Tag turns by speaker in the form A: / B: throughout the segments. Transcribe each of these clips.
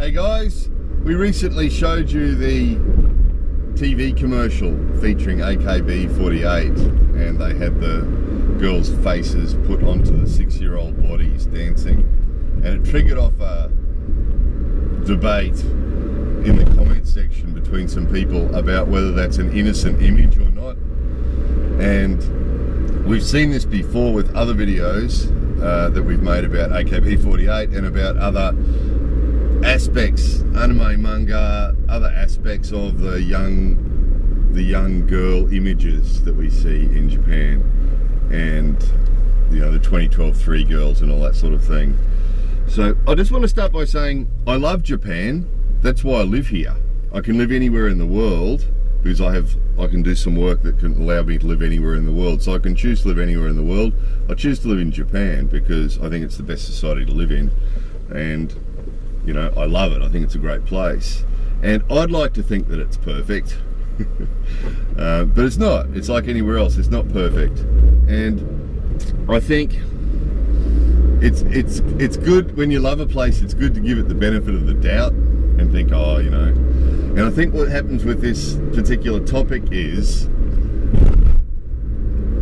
A: Hey guys, we recently showed you the TV commercial featuring AKB48, and they had the girls' faces put onto the 6-year-old bodies dancing, and it triggered off a debate in the comment section between some people about whether that's an innocent image or not. And we've seen this before with other videos that we've made about AKB48 and about other aspects, anime, manga, other aspects of the young girl images that we see in Japan, and you know, the 2012 3 girls and all that sort of thing. So I just want to start by saying I love Japan. That's why I live here. I can live anywhere in the world because I can do some work that can allow me to live anywhere in the world. So I can choose to live anywhere in the world. I choose to live in Japan because I think it's the best society to live in, and you know, I love it. I think it's a great place, and I'd like to think that it's perfect, but it's not. It's like anywhere else. It's not perfect, and I think it's good when you love a place. It's good to give it the benefit of the doubt and think, oh, you know. And I think what happens with this particular topic is,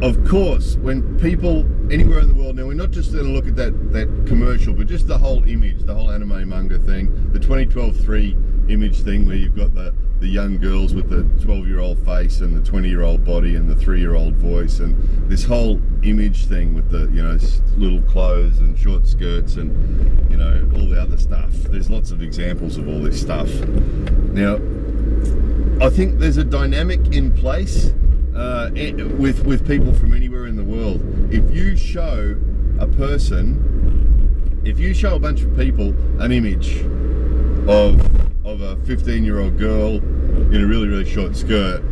A: of course, when people anywhere in the world, now we're not just going to look at that commercial, but just the whole image, the whole anime manga thing, the 2012 3 image thing where you've got the young girls with the 12-year-old face and the 20-year-old body and the 3-year-old voice, and this whole image thing with the, you know, little clothes and short skirts and, you know, all the other stuff. There's lots of examples of all this stuff. Now, I think there's a dynamic in place with people from anywhere in the world. If you show a bunch of people an image of a 15-year-old girl in a really, really short skirt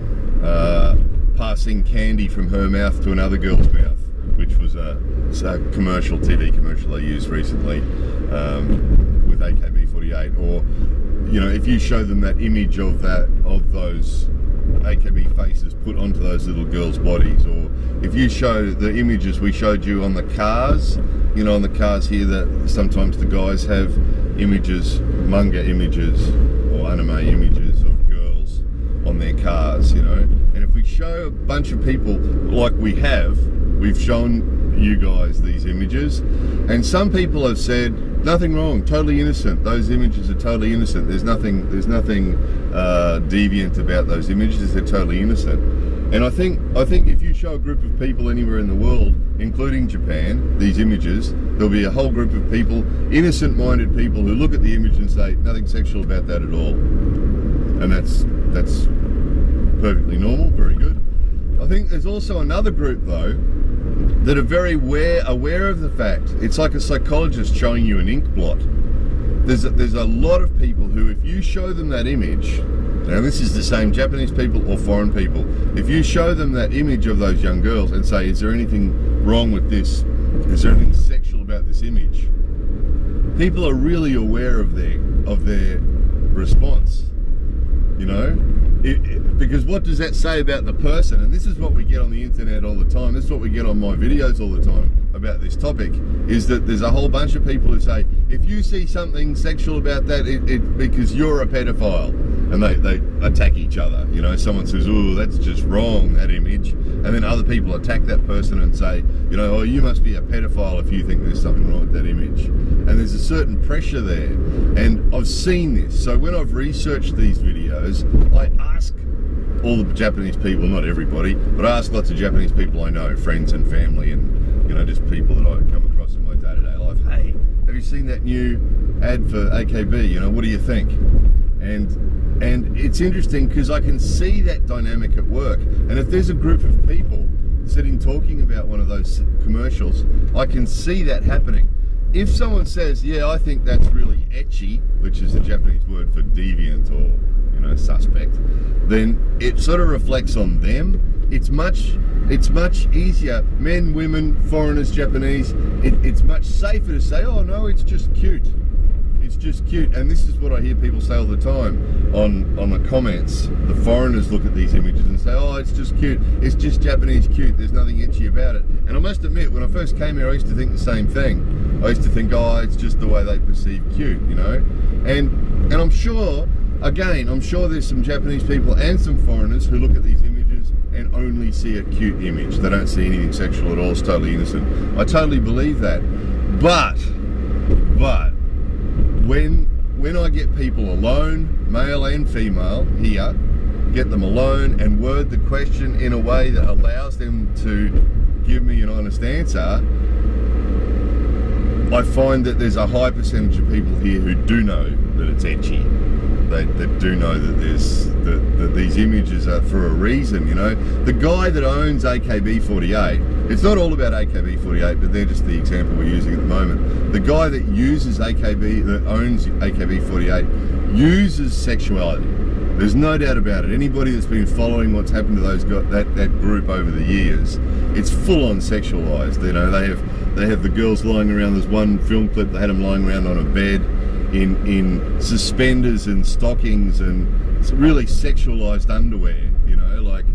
A: passing candy from her mouth to another girl's mouth, which was a TV commercial I used recently with AKB48, or you know, if you show them that image of those AKB faces put onto those little girls' bodies, or if you show the images we showed you on the cars, you know, on the cars here, that sometimes the guys have images, manga images or anime images of girls on their cars, you know. And if we show a bunch of people like we've shown you guys these images, and some people have said nothing wrong, totally innocent, those images are totally innocent, there's nothing deviant about those images, they're totally innocent. And I think if you show a group of people anywhere in the world, including Japan, these images, there'll be a whole group of people, innocent-minded people, who look at the image and say nothing sexual about that at all, and that's perfectly normal, very good. I think there's also another group though that are very aware of the fact. It's like a psychologist showing you an ink blot. There's a lot of people who, if you show them that image, now this is the same Japanese people or foreign people, if you show them that image of those young girls and say, is there anything wrong with this? Is there anything sexual about this image? People are really aware of their response, you know? Because what does that say about the person? And this is what we get on the internet all the time. This is what we get on my videos all the time about this topic, is that there's a whole bunch of people who say, if you see something sexual about that, because you're a pedophile, and they attack each other. You know, someone says, oh, that's just wrong, that image, and then other people attack that person and say, you know, oh, you must be a pedophile if you think there's something wrong with that image. And there's a certain pressure there, and I've seen this. So when I've researched these videos, I ask all the Japanese people, not everybody, but I ask lots of Japanese people I know, friends and family, and you know, just people that I come across in my day-to-day life. Hey, have you seen that new ad for AKB? You know, what do you think? And it's interesting because I can see that dynamic at work. And if there's a group of people sitting talking about one of those commercials, I can see that happening. If someone says, yeah, I think that's really ecchi, which is the Japanese word for deviant or, you know, suspect, then it sort of reflects on them. It's much easier, men, women, foreigners, Japanese, it's much safer to say, oh no, it's just cute. It's just cute. And this is what I hear people say all the time on the comments. The foreigners look at these images and say, oh, it's just cute. It's just Japanese cute. There's nothing itchy about it. And I must admit, when I first came here, I used to think the same thing. I used to think, oh, it's just the way they perceive cute, you know? And And I'm sure, again, I'm sure there's some Japanese people and some foreigners who look at these images and only see a cute image. They don't see anything sexual at all. It's totally innocent. I totally believe that. But when I get people alone, male and female, here, get them alone and word the question in a way that allows them to give me an honest answer, I find that there's a high percentage of people here who do know that it's etchy. They do know that these images are for a reason, you know. The guy that owns AKB48, it's not all about AKB48, but they're just the example we're using at the moment. The guy that uses that owns AKB48 uses sexuality. There's no doubt about it. Anybody that's been following what's happened to that group over the years, it's full on sexualized. You know, they have the girls lying around. There's one film clip they had them lying around on a bed in suspenders and stockings and it's really sexualized underwear. You know, like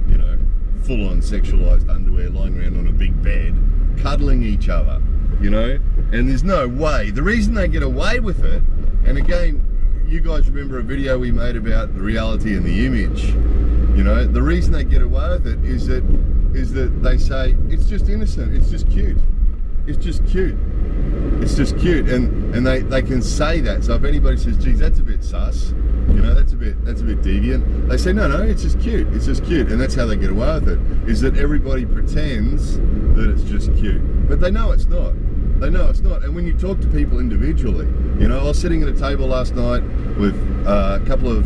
A: you know, full on sexualized underwear lying around on a big bed, cuddling each other. You know, and there's no way. The reason they get away with it, and again, you guys remember a video we made about the reality and the image. You know, the reason they get away with it is that they say it's just innocent, it's just cute, it's just cute, it's just cute, and they can say that. So if anybody says, "Geez, that's a bit sus," you know, that's a bit deviant, they say, "No, it's just cute, it's just cute," and that's how they get away with it. Is that everybody pretends that it's just cute, but they know it's not. They know it's not. And when you talk to people individually, you know, I was sitting at a table last night with a couple of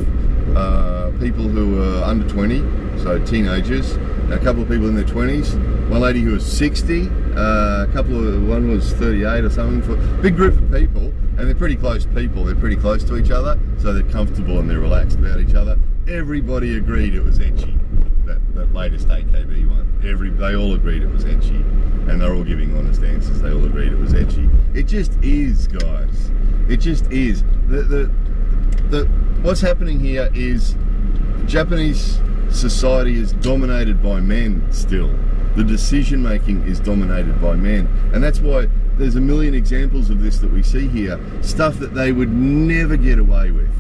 A: people who were under 20, so teenagers, a couple of people in their 20s, one lady who was 60, one was 38 or something, for a big group of people, and they're pretty close people, they're pretty close to each other, so they're comfortable and they're relaxed about each other. Everybody agreed it was etchy, that latest AKB one. They all agreed it was etchy, and they're all giving honest answers. They all agreed it was etchy. It just is, guys. It just is. What's happening here is Japanese society is dominated by men still. The decision making is dominated by men, and that's why there's a million examples of this that we see here. Stuff that they would never get away with.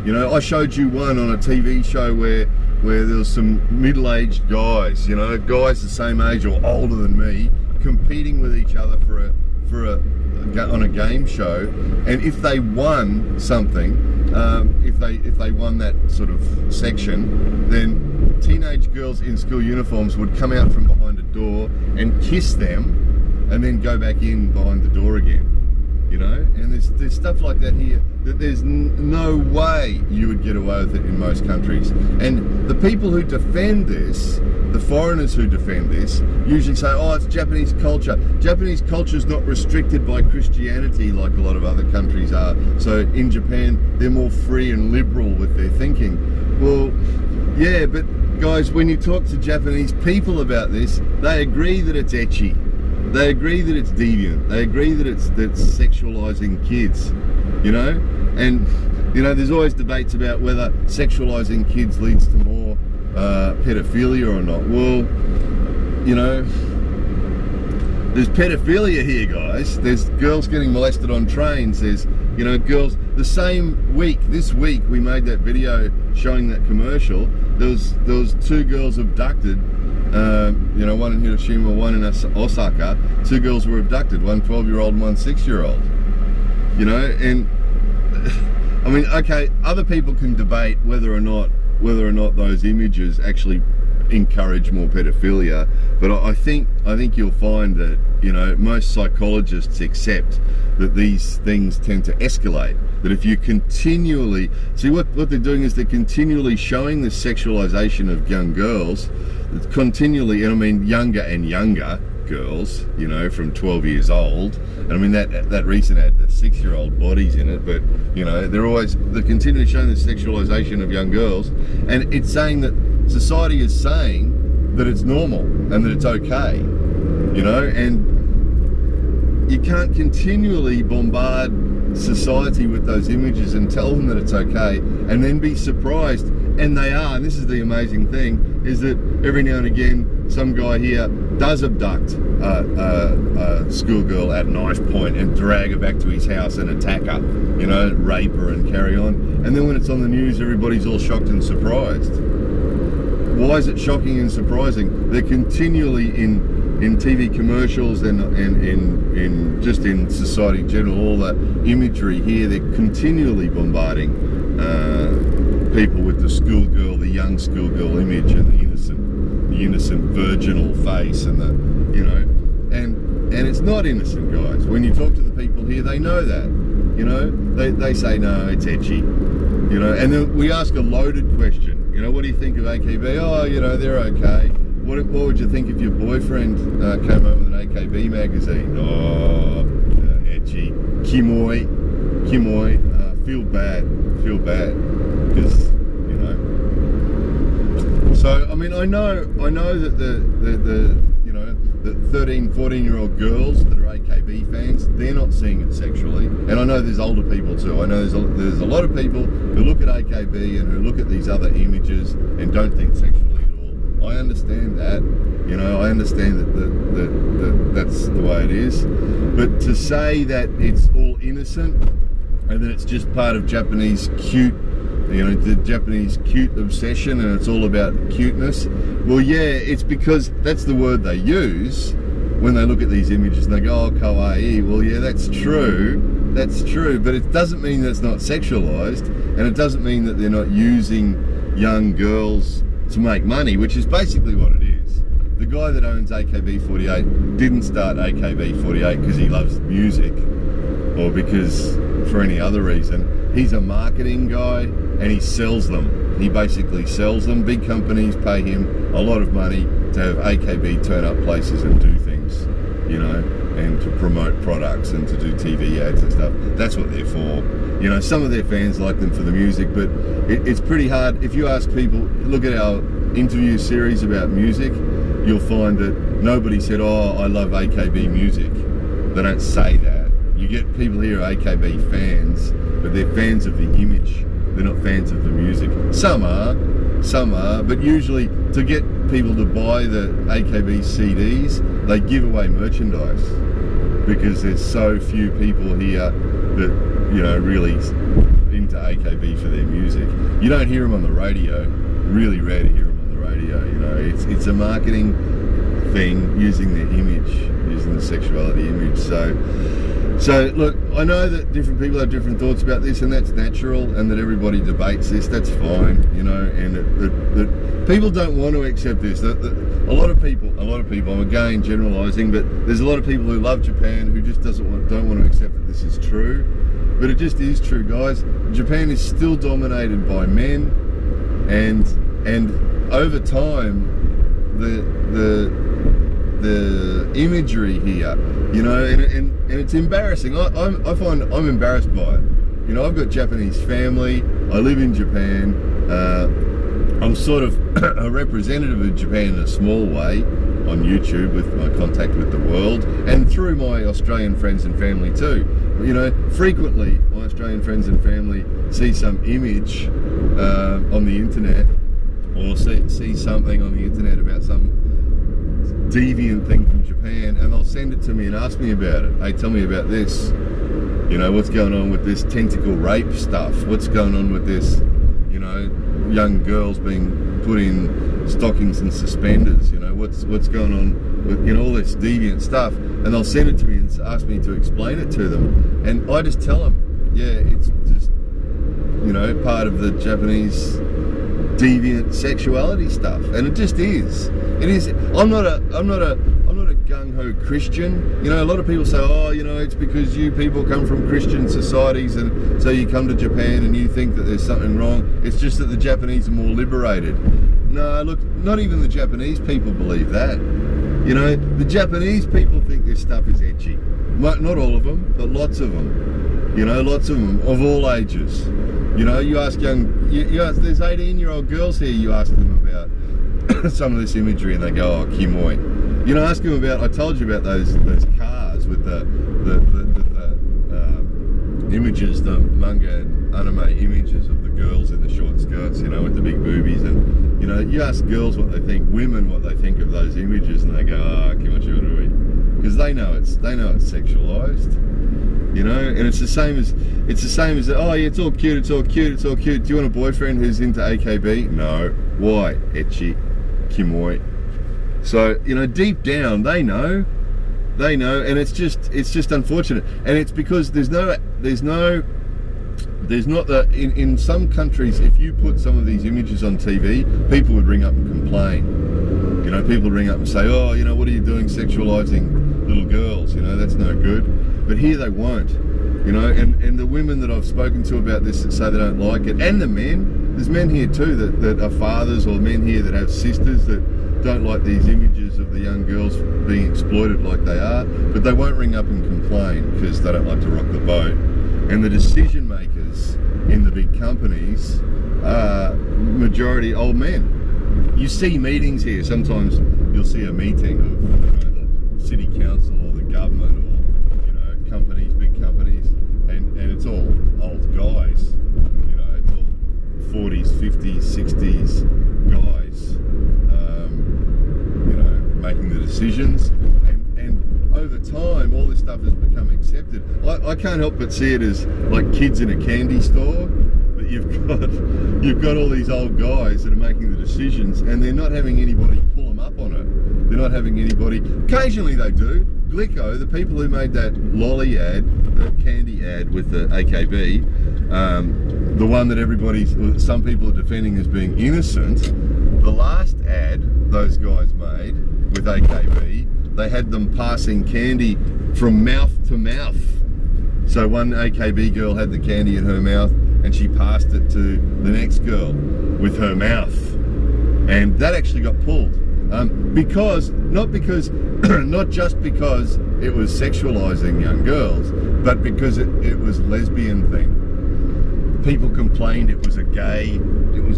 A: You know, I showed you one on a TV show where there was some middle-aged guys, you know, guys the same age or older than me, competing with each other on a game show, and if they won something, if they won that sort of section, then teenage girls in school uniforms would come out from behind a door and kiss them, and then go back in behind the door again. You know, and there's stuff like that here that there's no way you would get away with it in most countries. And the people who defend this, the foreigners who defend this, usually say, "Oh, it's Japanese culture." Japanese culture is not restricted by Christianity like a lot of other countries are. So in Japan, they're more free and liberal with their thinking. Well, yeah, but guys, when you talk to Japanese people about this, they agree that it's etchy. They agree that it's deviant. They agree that it's sexualizing kids, you know? And, you know, there's always debates about whether sexualizing kids leads to more pedophilia or not. Well, you know, there's pedophilia here, guys. There's girls getting molested on trains. There's, you know, girls, this week we made that video showing that commercial. There was two girls abducted. You know, one in Hiroshima, one in Osaka. Two girls were abducted, one 12-year-old and one 6-year-old. You know, and I mean, okay, other people can debate whether or not those images actually encourage more pedophilia, but I think you'll find that, you know, most psychologists accept that these things tend to escalate. That if you continually see what they're doing is they're continually showing the sexualization of young girls, continually, and I mean younger and younger girls, you know, from 12 years old. And I mean that recent had the 6-year-old bodies in it, but you know, they're continually showing the sexualization of young girls, and it's saying that society is saying that it's normal and that it's okay, you know, and you can't continually bombard society with those images and tell them that it's okay and then be surprised, and they are, and this is the amazing thing, is that every now and again some guy here does abduct a schoolgirl at knife point and drag her back to his house and attack her, you know, rape her and carry on. And then when it's on the news, everybody's all shocked and surprised. Why is it shocking and surprising? They're continually in TV commercials and in just in society in general, all the imagery here, they're continually bombarding people with the schoolgirl, the young schoolgirl image, and the innocent virginal face, and the, you know, and it's not innocent, guys. When you talk to the people here, they know that, you know, they say no, it's etchy, you know. And then we ask a loaded question, you know, what do you think of AKB? Oh, you know, they're okay. What would you think if your boyfriend came home with an AKB magazine? Oh, etchy, kimoi, feel bad, because, you know. So I mean, I know that the you know, the 13, 14-year-old girls that are AKB fans, they're not seeing it sexually, and I know there's older people too. I know there's a lot of people who look at AKB and who look at these other images and don't think sexually at all. I understand that, you know, I understand that that's the way it is, but to say that it's all innocent and that it's just part of Japanese cute, you know, the Japanese cute obsession, and it's all about cuteness. Well, yeah, it's because that's the word they use when they look at these images and they go, oh, kawaii. Well, yeah, that's true, but it doesn't mean that it's not sexualized, and it doesn't mean that they're not using young girls to make money, which is basically what it is. The guy that owns AKB48 didn't start AKB48 because he loves music or because for any other reason. He's a marketing guy and he sells them. He basically sells them. Big companies pay him a lot of money to have AKB turn up places and do things, you know, and to promote products and to do TV ads and stuff. That's what they're for. You know, some of their fans like them for the music, but it's pretty hard. If you ask people, look at our interview series about music, you'll find that nobody said, oh, I love AKB music. They don't say that. You get people here who are AKB fans, but they're fans of the image. They're not fans of the music. Some are, but usually to get people to buy the AKB CDs, they give away merchandise because there's so few people here that, you know, really into AKB for their music. You don't hear them on the radio. Really rare to hear them on the radio. You know, it's a marketing thing using the image, using the sexuality image. So look, I know that different people have different thoughts about this, and that's natural, and that everybody debates this. That's fine, you know, and that people don't want to accept this. A lot of people. I'm again generalising, but there's a lot of people who love Japan who just don't want to accept that this is true. But it just is true, guys. Japan is still dominated by men, and over time, the imagery here, you know, and it's embarrassing. I find I'm embarrassed by it. You know, I've got Japanese family. I live in Japan. I'm sort of a representative of Japan in a small way on YouTube with my contact with the world, and through my Australian friends and family too. You know, frequently my Australian friends and family see some image on the internet, or see something on the internet about some deviant thing from Japan, and they'll send it to me and ask me about it. Hey, tell me about this. You know, what's going on with this tentacle rape stuff? What's going on with this, you know, young girls being put in stockings and suspenders? You know, what's going on with, you know, all this deviant stuff? And they'll send it to me and ask me to explain it to them. And I just tell them, yeah, it's just, you know, part of the Japanese deviant sexuality stuff, and it just is. It is. I'm not a gung-ho Christian. You know, a lot of people say, oh, you know, it's because you people come from Christian societies, and so you come to Japan and you think that there's something wrong. It's just that the Japanese are more liberated. No, look, not even the Japanese people believe that. You know, the Japanese people think this stuff is etchy. Not all of them, but lots of them. You know, lots of them, of all ages. You know, you ask there's 18-year-old girls here, you ask them about some of this imagery and they go, oh, kimoi. You know, ask them about, I told you about those cars with the images, the manga and anime images of the girls in the short skirts, you know, with the big boobies, and you know, you ask girls what they think, women what they think of those images, and they go, "Ah, oh, because they know it's sexualized, you know." And it's the same as oh yeah, it's all cute. Do you want a boyfriend who's into AKB? No. Why? Etchy, kimoi. So you know, deep down they know, and it's just unfortunate, and it's because there's not the in some countries, if you put some of these images on TV, people would ring up and complain. You know, people ring up and say, "Oh, you know, what are you doing sexualizing little girls? You know, that's no good." But here they won't. You know, and the women that I've spoken to about this that say they don't like it, and the men, there's men here too that are fathers, or men here that have sisters that don't like these images of the young girls being exploited like they are, but they won't ring up and complain because they don't like to rock the boat. And the decision makers in the big companies are majority old men. You see meetings here, sometimes you'll see a meeting of, you know, the city council or the government, or you know, companies, big companies, and it's all old guys. You know, it's all 40s, 50s, 60s guys, you know, making the decisions. And over time, all this stuff has become accepted. I can't help but see it as like kids in a candy store. But you've got all these old guys that are making the decisions, and they're not having anybody pull them up on it. They're not having anybody. Occasionally they do. Glicko, the people who made that lolly ad, the candy ad with the AKB, the one that some people are defending as being innocent. The last ad those guys made with AKB, they had them passing candy from mouth to mouth. So one AKB girl had the candy in her mouth, and she passed it to the next girl with her mouth, and that actually got pulled not just because it was sexualizing young girls, but because it was lesbian thing. People complained it was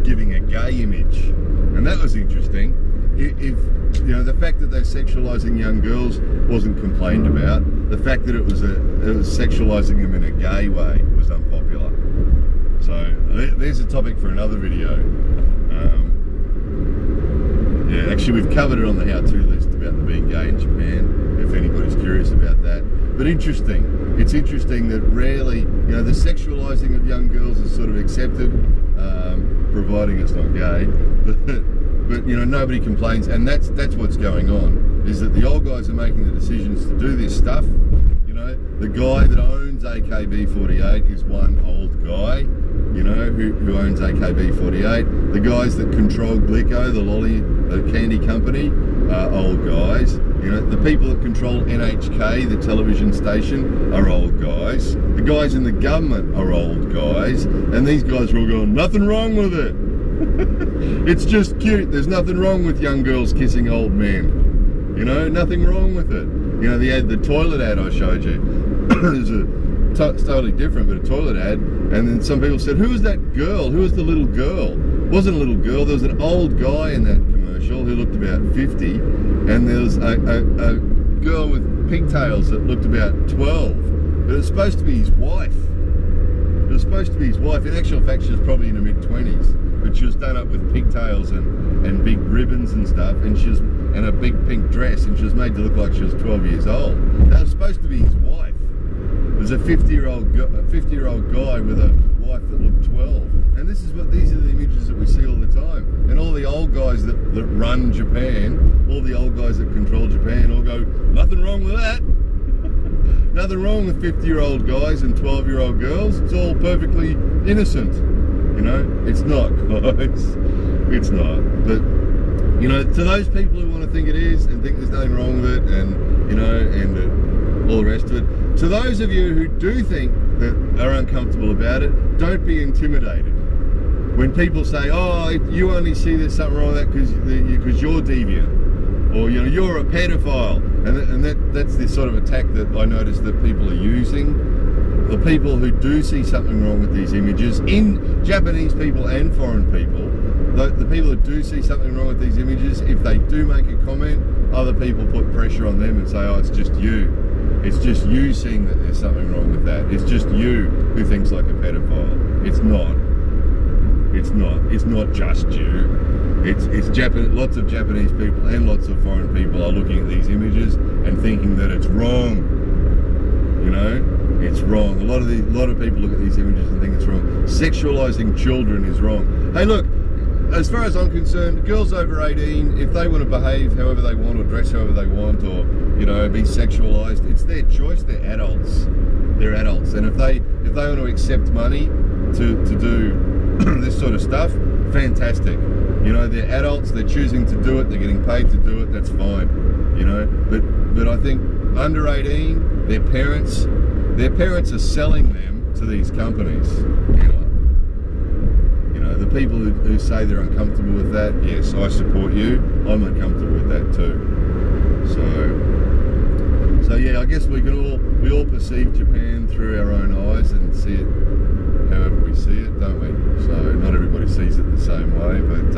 A: giving a gay image, and that was interesting. If you know, the fact that they're sexualizing young girls wasn't complained about, the fact that it was sexualizing them in a gay way was unpopular. So there's a topic for another video. Yeah, actually we've covered it on the how-to list about the being gay in Japan, if anybody's curious about that. But interesting. It's interesting that rarely, you know, the sexualizing of young girls is sort of accepted, providing it's not gay. But you know, nobody complains, and that's what's going on, is that the old guys are making the decisions to do this stuff. You know, the guy that owns AKB48 is one old guy, you know, who owns AKB48. The guys that control Glicko, the candy company, are old guys. You know, the people that control NHK, the television station, are old guys. The guys in the government are old guys, and these guys are all going, nothing wrong with it. It's just cute. There's nothing wrong with young girls kissing old men. You know, nothing wrong with it. You know, the toilet ad I showed you. It's totally different, but a toilet ad. And then some people said, who was that girl? Who was the little girl? It wasn't a little girl. There was an old guy in that commercial who looked about 50. And there was a girl with pigtails that looked about 12. But it was supposed to be his wife. It was supposed to be his wife. In actual fact, she was probably in her mid-20s. But she was done up with pigtails and big ribbons and stuff, and a big pink dress, and she was made to look like she was 12 years old. That was supposed to be his wife. It was a 50-year-old guy with a wife that looked 12. And these are the images that we see all the time. And all the old guys that run Japan, all the old guys that control Japan all go, nothing wrong with that. Nothing wrong with 50-year-old guys and 12-year-old girls. It's all perfectly innocent. You know, it's not, guys. It's not. But, you know, to those people who want to think it is and think there's nothing wrong with it, and, you know, and all the rest of it, to those of you who do think that are uncomfortable about it, don't be intimidated. When people say, oh, you only see there's something wrong with that because you're deviant, or, you know, you're a pedophile, and that's the sort of attack that I notice that people are using. The people who do see something wrong with these images, in Japanese people and foreign people, the people that do see something wrong with these images, if they do make a comment, other people put pressure on them and say, oh, it's just you. It's just you seeing that there's something wrong with that. It's just you who thinks like a pedophile. It's not. It's not just you. It's lots of Japanese people and lots of foreign people are looking at these images and thinking that it's wrong. You know, it's wrong. A lot of people look at these images and think it's wrong. Sexualizing children is wrong. Hey, look, as far as I'm concerned, girls over 18, if they want to behave however they want or dress however they want or, you know, be sexualized, it's their choice. They're adults. They're adults, and if they want to accept money to do this sort of stuff, fantastic. You know, they're adults. They're choosing to do it. They're getting paid to do it. That's fine. You know, but I think under 18, their parents are selling them to these companies. You know, the people who say they're uncomfortable with that, yes, I support you. I'm uncomfortable with that too. So yeah, I guess we all perceive Japan through our own eyes and see it however we see it, don't we? So not everybody sees it the same way, but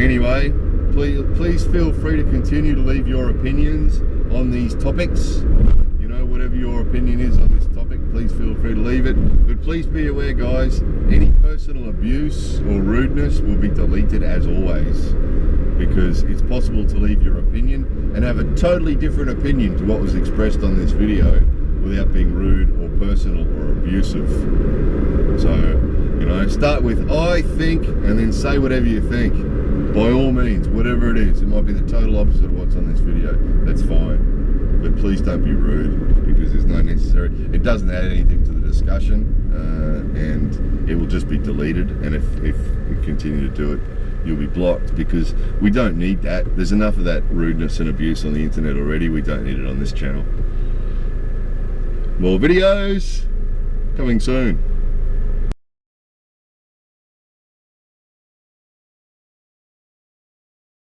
A: anyway, please feel free to continue to leave your opinions on these topics. You know, whatever your opinion is on this topic, please feel free to leave it. But please be aware, guys, any personal abuse or rudeness will be deleted as always, because it's possible to leave your opinion and have a totally different opinion to what was expressed on this video without being rude or personal or abusive. So, you know, start with I think and then say whatever you think. By all means, whatever it is. It might be the total opposite of what's on this video. That's fine. But please don't be rude, because there's no necessary. It doesn't add anything to the discussion, and it will just be deleted. And if we continue to do it, you'll be blocked, because we don't need that. There's enough of that rudeness and abuse on the internet already. We don't need it on this channel. More videos coming soon.